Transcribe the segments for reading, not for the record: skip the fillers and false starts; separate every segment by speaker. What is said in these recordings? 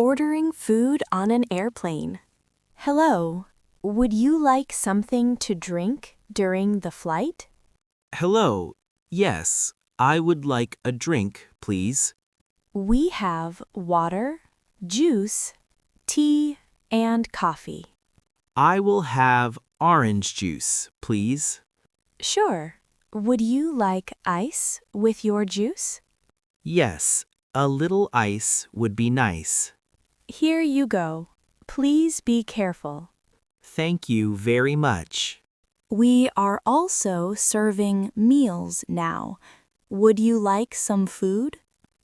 Speaker 1: Ordering food on an airplane. Hello, would you like something to drink during the flight?
Speaker 2: Hello, yes, I would like a drink, please.
Speaker 1: We have water, juice, tea, and coffee.
Speaker 2: I will have orange juice, please.
Speaker 1: Sure. Would you like ice with your juice?
Speaker 2: Yes, a little ice would be nice.
Speaker 1: Here you go. Please be careful.
Speaker 2: Thank you very much.
Speaker 1: We are also serving meals now. Would you like some food?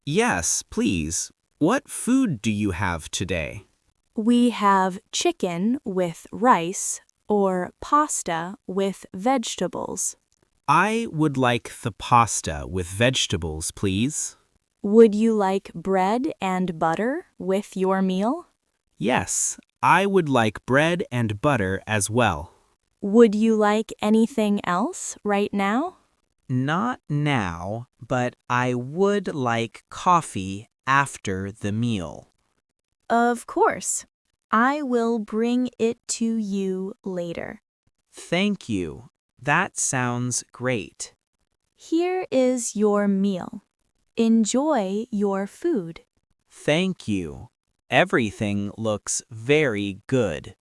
Speaker 2: Yes, please. What food do you have today?
Speaker 1: We have chicken with rice or pasta with vegetables.
Speaker 2: I would like the pasta with vegetables, please.
Speaker 1: Would you like bread and butter with your meal?
Speaker 2: Yes, I would like bread and butter as well.
Speaker 1: Would you like anything else right now?
Speaker 2: Not now, but I would like coffee after the meal.
Speaker 1: Of course. I will bring it to you later.
Speaker 2: Thank you. That sounds great.
Speaker 1: Here is your meal. Enjoy your food.
Speaker 2: Thank you. Everything looks very good.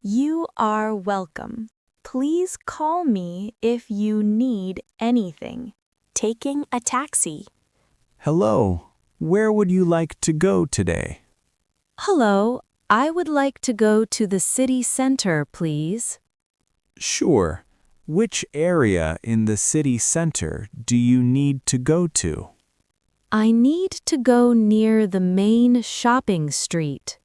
Speaker 1: You are welcome. Please call me if you need anything. Taking a taxi.
Speaker 3: Hello, where would you like to go today?
Speaker 1: Hello, I would like to go to the city center, please.
Speaker 3: Sure. Which area in the city center do you need to go to?
Speaker 1: I need to go near the main shopping street.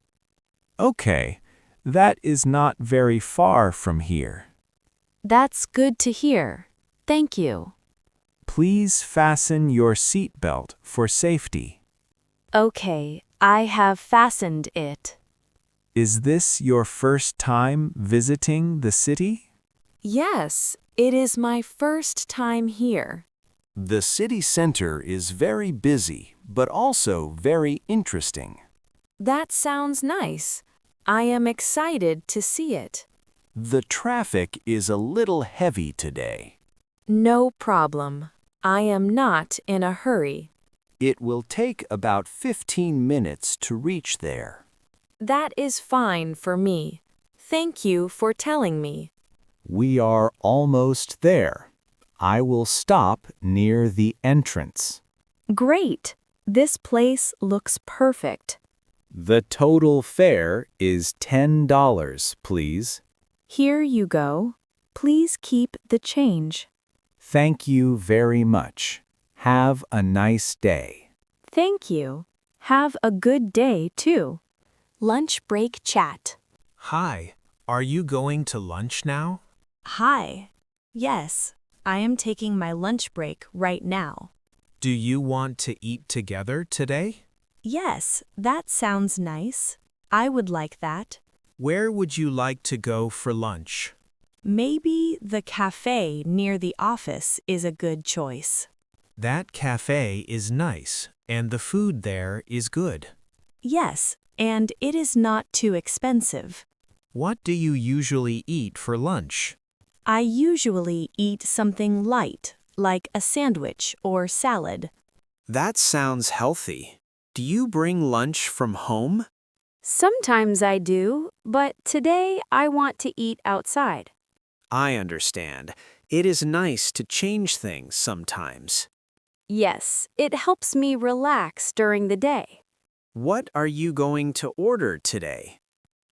Speaker 3: Okay, that is not very far from here.
Speaker 1: That's good to hear. Thank you.
Speaker 3: Please fasten your seatbelt for safety.
Speaker 1: Okay, I have fastened it.
Speaker 3: Is this your first time visiting the city?
Speaker 1: Yes, it is my first time here.
Speaker 3: The city center is very busy, but also very interesting.
Speaker 1: That sounds nice. I am excited to see it.
Speaker 3: The traffic is a little heavy today.
Speaker 1: No problem. I am not in a hurry.
Speaker 3: It will take about 15 minutes to reach there.
Speaker 1: That is fine for me. Thank you for telling me.
Speaker 3: We are almost there. I will stop near the entrance.
Speaker 1: Great. This place looks perfect.
Speaker 3: The total fare is $10, please.
Speaker 1: Here you go. Please keep the change.
Speaker 3: Thank you very much. Have a nice day.
Speaker 1: Thank you. Have a good day, too. Lunch break chat.
Speaker 4: Hi, are you going to lunch now?
Speaker 1: Hi. Yes, I am taking my lunch break right now.
Speaker 4: Do you want to eat together today?
Speaker 1: Yes, that sounds nice. I would like that.
Speaker 4: Where would you like to go for lunch?
Speaker 1: Maybe the cafe near the office is a good choice.
Speaker 4: That cafe is nice, and the food there is good.
Speaker 1: Yes, and it is not too expensive.
Speaker 4: What do you usually eat for lunch?
Speaker 1: I usually eat something light, like a sandwich or salad.
Speaker 2: That sounds healthy. Do you bring lunch from home?
Speaker 1: Sometimes I do, but today I want to eat outside.
Speaker 2: I understand. It is nice to change things sometimes.
Speaker 1: Yes, it helps me relax during the day.
Speaker 2: What are you going to order today?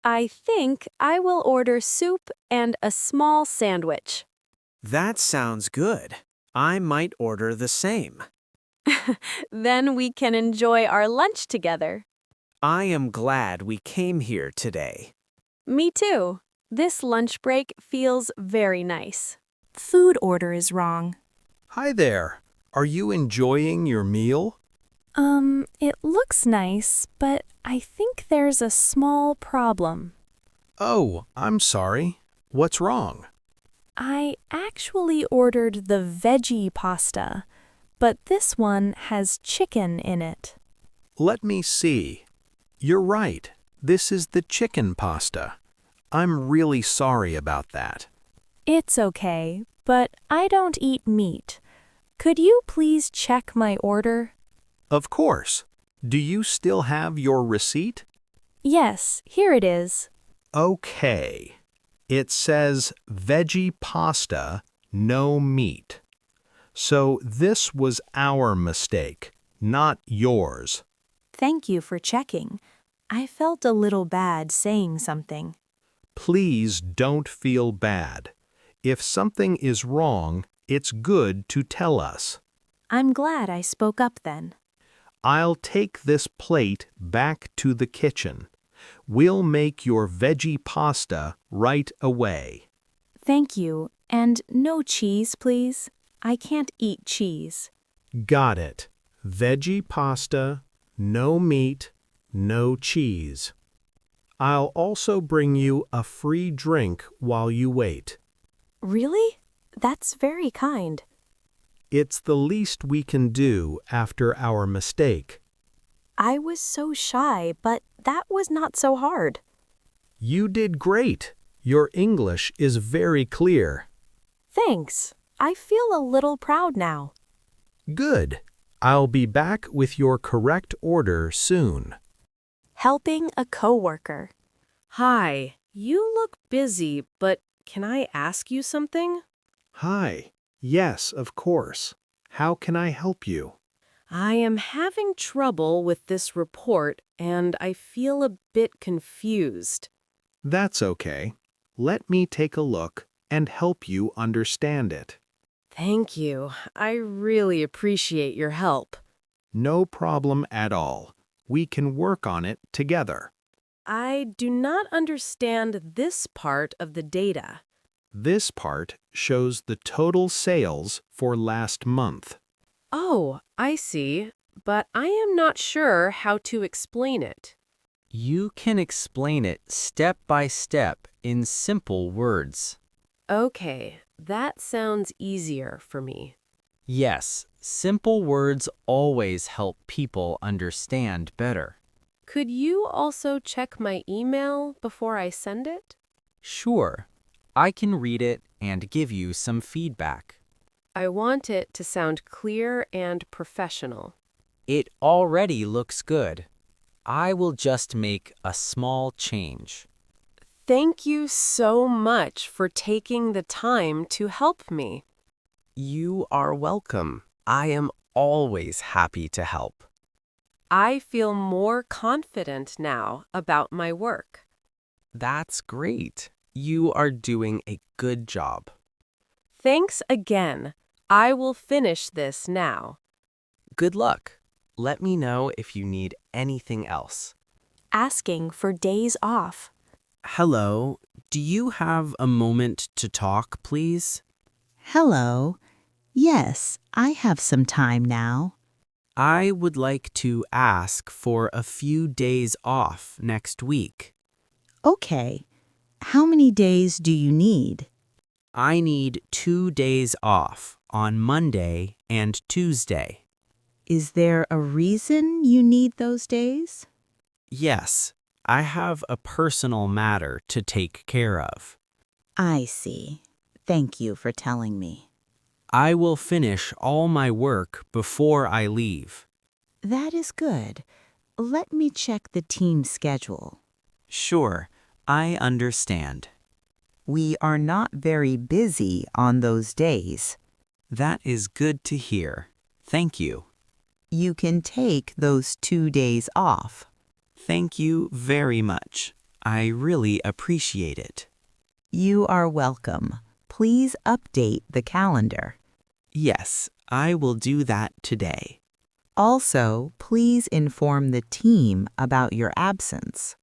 Speaker 1: I think I will order soup and a small sandwich.
Speaker 2: That sounds good. I might order the same.
Speaker 1: Then we can enjoy our lunch together.
Speaker 2: I am glad we came here today.
Speaker 1: Me too. This lunch break feels very nice. Food order is wrong.
Speaker 5: Hi there. Are you enjoying your meal?
Speaker 1: It looks nice, but I think there's a small problem.
Speaker 5: Oh, I'm sorry. What's wrong?
Speaker 1: I actually ordered the veggie pasta, but this one has chicken in it.
Speaker 5: Let me see. You're right. This is the chicken pasta. I'm really sorry about that.
Speaker 1: It's okay, but I don't eat meat. Could you please check my order?
Speaker 5: Of course. Do you still have your receipt?
Speaker 1: Yes, here it is.
Speaker 5: Okay. It says veggie pasta, no meat. So this was our mistake, not yours.
Speaker 1: Thank you for checking. I felt a little bad saying something.
Speaker 5: Please don't feel bad. If something is wrong, it's good to tell us.
Speaker 1: I'm glad I spoke up then.
Speaker 5: I'll take this plate back to the kitchen. We'll make your veggie pasta right away.
Speaker 1: Thank you, and no cheese, please. I can't eat cheese.
Speaker 5: Got it. Veggie pasta, no meat, no cheese. I'll also bring you a free drink while you wait.
Speaker 1: Really? That's very kind.
Speaker 5: It's the least we can do after our mistake.
Speaker 1: I was so shy, but that was not so hard.
Speaker 5: You did great. Your English is very clear.
Speaker 1: Thanks. I feel a little proud now.
Speaker 5: Good. I'll be back with your correct order soon.
Speaker 1: Helping a coworker.
Speaker 6: Hi, you look busy, but can I ask you something?
Speaker 5: Hi. Yes, of course. How can I help you?
Speaker 6: I am having trouble with this report and I feel a bit confused.
Speaker 5: That's okay. Let me take a look and help you understand it.
Speaker 6: Thank you. I really appreciate your help.
Speaker 5: No problem at all. We can work on it together.
Speaker 6: I do not understand this part of the data.
Speaker 5: This part shows the total sales for last month.
Speaker 6: Oh, I see, but I am not sure how to explain it.
Speaker 2: You can explain it step by step in simple words.
Speaker 6: Okay, that sounds easier for me.
Speaker 2: Yes, simple words always help people understand better.
Speaker 6: Could you also check my email before I send it?
Speaker 2: Sure, I can read it and give you some feedback.
Speaker 6: I want it to sound clear and professional.
Speaker 2: It already looks good. I will just make a small change.
Speaker 6: Thank you so much for taking the time to help me.
Speaker 7: You are welcome. I am always happy to help.
Speaker 6: I feel more confident now about my work.
Speaker 7: That's great. You are doing a good job.
Speaker 6: Thanks again. I will finish this now.
Speaker 7: Good luck. Let me know if you need anything else.
Speaker 1: Asking for days off.
Speaker 7: Hello, do you have a moment to talk, please?
Speaker 8: Hello. Yes, I have some time now.
Speaker 7: I would like to ask for a few days off next week.
Speaker 8: Okay. How many days do you need?
Speaker 7: I need 2 days off on Monday and Tuesday.
Speaker 8: Is there a reason you need those days?
Speaker 7: Yes, I have a personal matter to take care of.
Speaker 8: I see. Thank you for telling me.
Speaker 7: I will finish all my work before I leave.
Speaker 8: That is good. Let me check the team schedule.
Speaker 2: Sure, I understand.
Speaker 8: We are not very busy on those days.
Speaker 2: That is good to hear. Thank you.
Speaker 8: You can take those 2 days off.
Speaker 2: Thank you very much. I really appreciate it.
Speaker 8: You are welcome. Please update the calendar.
Speaker 2: Yes, I will do that today.
Speaker 8: Also, please inform the team about your absence.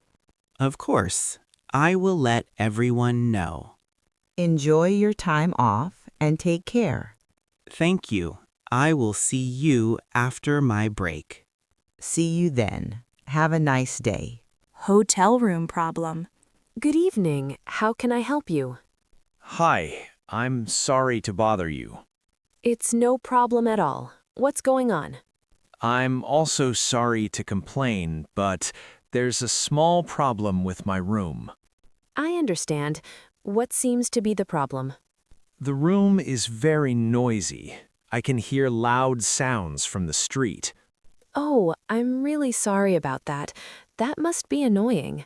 Speaker 2: Of course, I will let everyone know.
Speaker 8: Enjoy your time off and take care.
Speaker 2: Thank you. I will see you after my break.
Speaker 8: See you then. Have a nice day.
Speaker 1: Hotel room problem.
Speaker 6: Good evening. How can I help you?
Speaker 9: Hi, I'm sorry to bother you.
Speaker 6: It's no problem at all. What's going on?
Speaker 9: I'm also sorry to complain, but There's a small problem with my room.
Speaker 6: I understand. What seems to be the problem?
Speaker 9: The room is very noisy. I can hear loud sounds from the street.
Speaker 6: Oh, I'm really sorry about that. That must be annoying.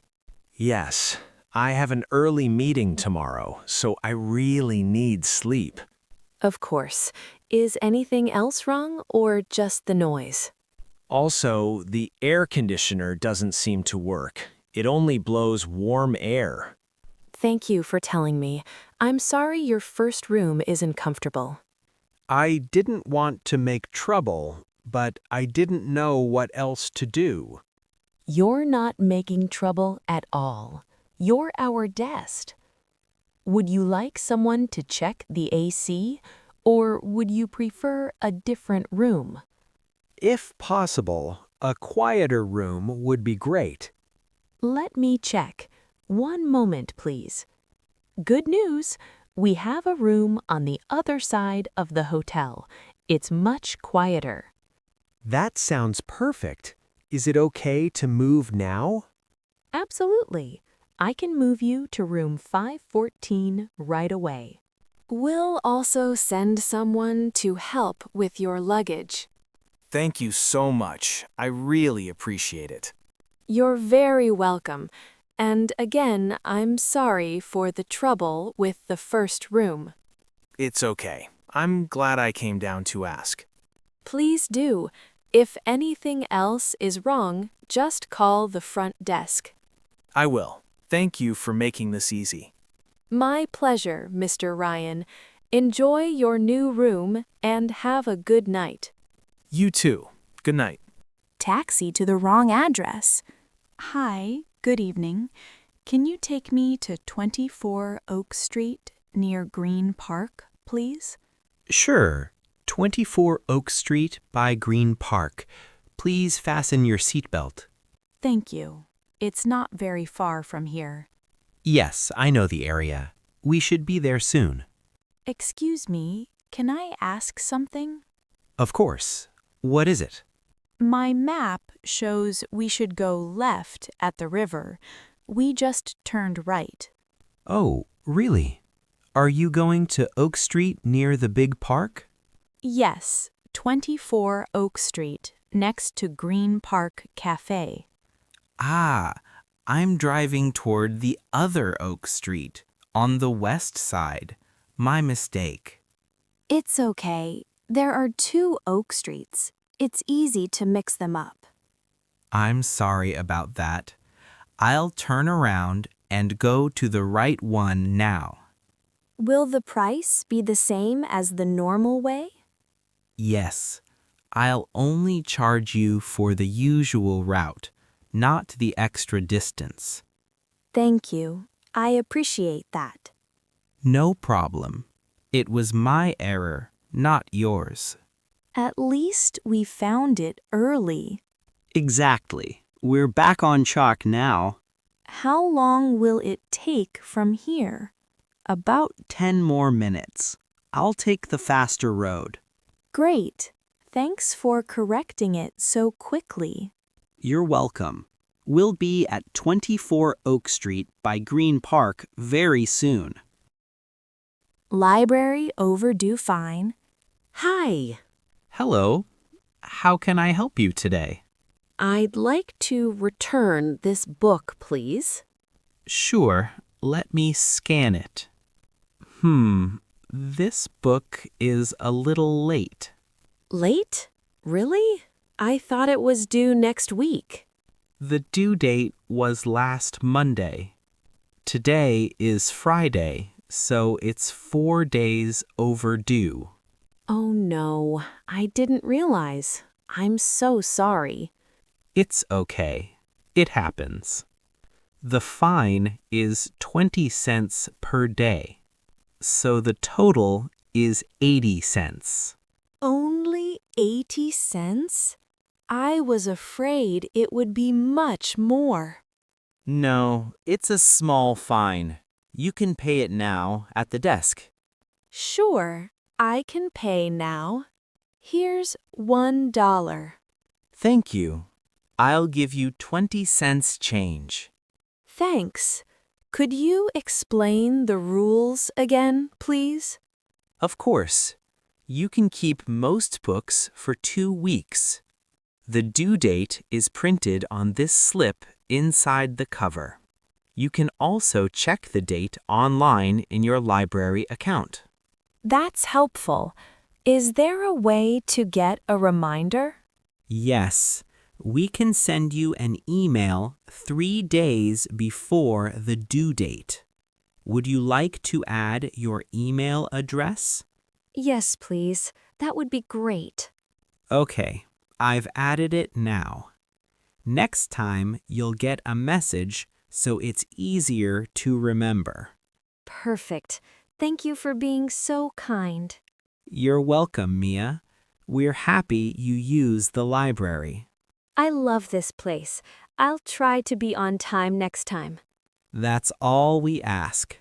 Speaker 9: Yes, I have an early meeting tomorrow, so I really need sleep.
Speaker 6: Of course. Is anything else wrong or just the noise?
Speaker 9: Also, the air conditioner doesn't seem to work. It only blows warm air.
Speaker 6: Thank you for telling me. I'm sorry your first room isn't comfortable.
Speaker 5: I didn't want to make trouble, but I didn't know what else to do.
Speaker 1: You're not making trouble at all. You're our guest. Would you like someone to check the AC, or would you prefer a different room?
Speaker 5: If possible, a quieter room would be great.
Speaker 1: Let me check. One moment, please. Good news! We have a room on the other side of the hotel. It's much quieter.
Speaker 5: That sounds perfect. Is it okay to move now?
Speaker 1: Absolutely. I can move you to room 514 right away.
Speaker 6: We'll also send someone to help with your luggage.
Speaker 9: Thank you so much. I really appreciate it.
Speaker 6: You're very welcome. And again, I'm sorry for the trouble with the first room.
Speaker 9: It's okay. I'm glad I came down to ask.
Speaker 6: Please do. If anything else is wrong, just call the front desk.
Speaker 9: I will. Thank you for making this easy.
Speaker 6: My pleasure, Mr. Ryan. Enjoy your new room and have a good night.
Speaker 9: You too. Good night.
Speaker 1: Taxi to the wrong address. Hi, good evening. Can you take me to 24 Oak Street near Green Park, please?
Speaker 7: Sure. 24 Oak Street by Green Park. Please fasten your seatbelt.
Speaker 1: Thank you. It's not very far from here.
Speaker 7: Yes, I know the area. We should be there soon.
Speaker 1: Excuse me, can I ask something?
Speaker 7: Of course. What is it?
Speaker 1: My map shows we should go left at the river. We just turned right.
Speaker 7: Oh, really? Are you going to Oak Street near the big park?
Speaker 1: Yes, 24 Oak Street, next to Green Park Cafe.
Speaker 2: Ah, I'm driving toward the other Oak Street, on the west side. My mistake.
Speaker 10: It's okay. There are 2 Oak Streets. It's easy to mix them up.
Speaker 2: I'm sorry about that. I'll turn around and go to the right one now.
Speaker 10: Will the price be the same as the normal way?
Speaker 2: Yes, I'll only charge you for the usual route, not the extra distance.
Speaker 10: Thank you. I appreciate that.
Speaker 2: No problem. It was my error, not yours.
Speaker 1: At least we found it early.
Speaker 11: Exactly. We're back on chalk now.
Speaker 1: How long will it take from here?
Speaker 11: About 10 more minutes. I'll take the faster road.
Speaker 1: Great. Thanks for correcting it so quickly.
Speaker 11: You're welcome. We'll be at 24 Oak Street by Green Park very soon.
Speaker 1: Library overdue fine.
Speaker 6: Hi.
Speaker 2: Hello. How can I help you today?
Speaker 6: I'd like to return this book, please.
Speaker 2: Sure. Let me scan it. This book is a little late.
Speaker 6: Late? Really? I thought it was due next week.
Speaker 2: The due date was last Monday. Today is Friday, so it's 4 days overdue.
Speaker 6: Oh no, I didn't realize. I'm so sorry.
Speaker 2: It's okay. It happens. The fine is 20 cents per day, so the total is 80 cents.
Speaker 1: Only 80 cents? I was afraid it would be much more.
Speaker 2: No, it's a small fine. You can pay it now at the desk.
Speaker 1: Sure, I can pay now. Here's $1.
Speaker 2: Thank you. I'll give you 20 cents change.
Speaker 6: Thanks. Could you explain the rules again, please?
Speaker 2: Of course. You can keep most books for 2 weeks. The due date is printed on this slip inside the cover. You can also check the date online in your library account.
Speaker 6: That's helpful. Is there a way to get a reminder?
Speaker 11: Yes, we can send you an email 3 days before the due date. Would you like to add your email address?
Speaker 10: Yes, please. That would be great.
Speaker 11: Okay, I've added it now. Next time, you'll get a message so it's easier to remember.
Speaker 10: Perfect. Thank you for being so kind.
Speaker 11: You're welcome, Mia. We're happy you use the library.
Speaker 10: I love this place. I'll try to be on time next time.
Speaker 11: That's all we ask.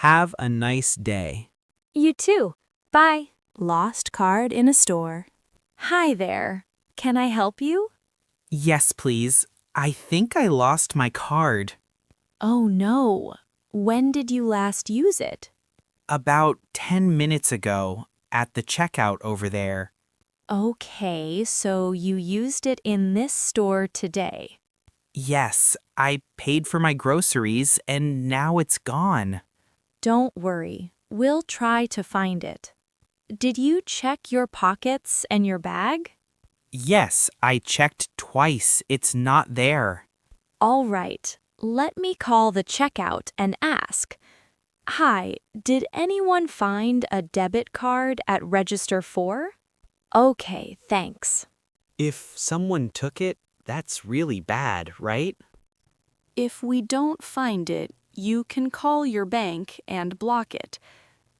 Speaker 11: Have a nice day.
Speaker 10: You too. Bye.
Speaker 6: Lost card in a store.
Speaker 10: Hi there. Can I help you?
Speaker 2: Yes, please. I think I lost my card.
Speaker 6: Oh no. When did you last use it?
Speaker 2: About 10 minutes ago, at the checkout over there.
Speaker 6: Okay, so you used it in this store today.
Speaker 2: Yes, I paid for my groceries and now it's gone.
Speaker 6: Don't worry. We'll try to find it. Did you check your pockets and your bag?
Speaker 2: Yes, I checked twice. It's not there.
Speaker 6: All right. Let me call the checkout and ask. Hi, did anyone find a debit card at register 4? Okay, thanks.
Speaker 7: If someone took it, that's really bad, right?
Speaker 12: If we don't find it, you can call your bank and block it.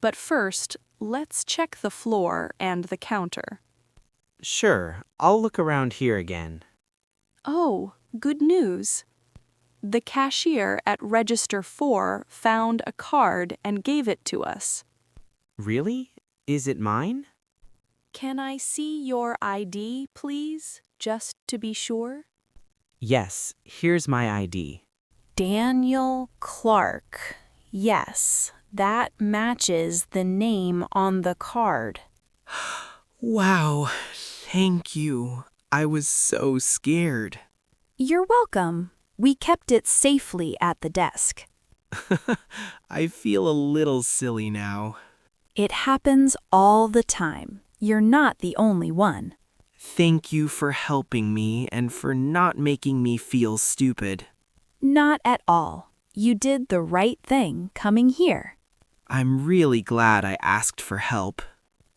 Speaker 12: But first, let's check the floor and the counter.
Speaker 7: Sure, I'll look around here again.
Speaker 12: Oh, good news. The cashier at register 4 found a card and gave it to us.
Speaker 7: Really? Is it mine?
Speaker 12: Can I see your ID, please, just to be sure?
Speaker 7: Yes, here's my ID.
Speaker 12: Daniel Clark. Yes, that matches the name on the card.
Speaker 2: Wow, thank you. I was so scared.
Speaker 12: You're welcome. We kept it safely at the desk.
Speaker 2: I feel a little silly now.
Speaker 12: It happens all the time. You're not the only one.
Speaker 2: Thank you for helping me and for not making me feel stupid.
Speaker 12: Not at all. You did the right thing coming here.
Speaker 2: I'm really glad I asked for help.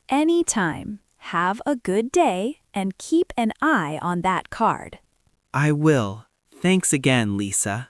Speaker 12: Anytime. Have a good day and keep an eye on that card.
Speaker 2: I will. Thanks again, Lisa.